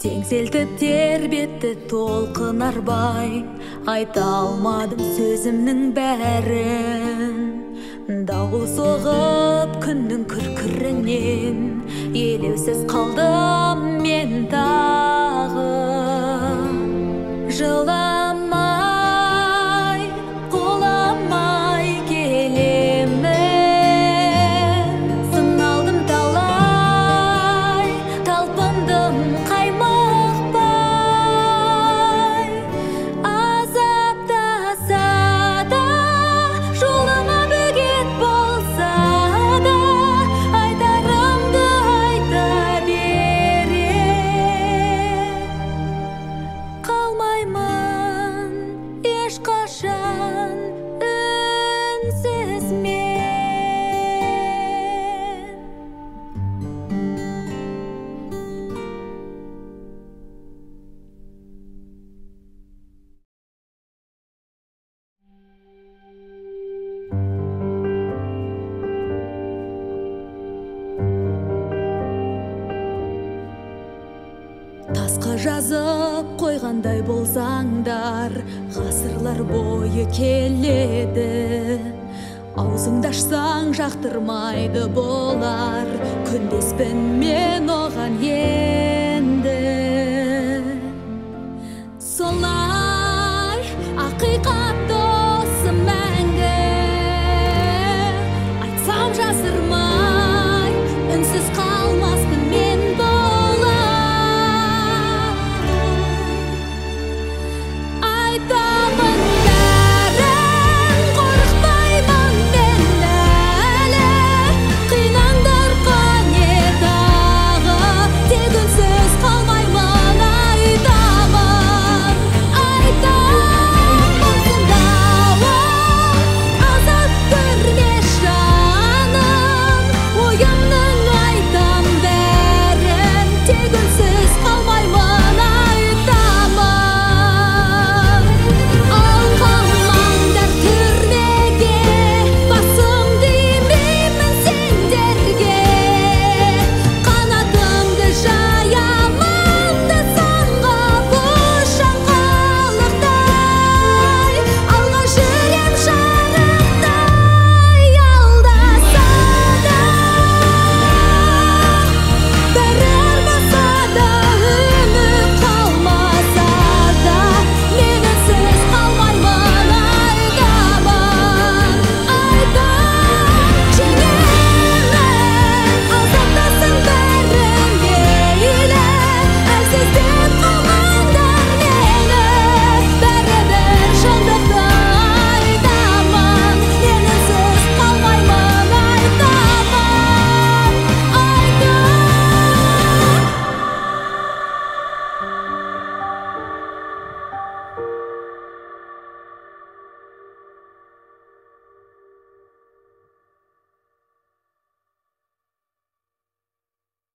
Теңселтіп тербетті толқын арбай, айта алмадым сөзімнің бәрін. Дауыл соғып күннің күркірінен, елеусіз қалдым мен тағы. Жыламай, құламай келемін, сыналдым талай, талпындым қаймықпай. Азаптаса да, жолыма бөгет болса да, айтарымды айта берем. Қалмаймын ешқашан үнсіз мен. Тасқа жазып қойғандай болсаңдар, ғасырлар бойы келеді. Аузыңды ашсаң жақтырмайды болар, күнdeспін мен оған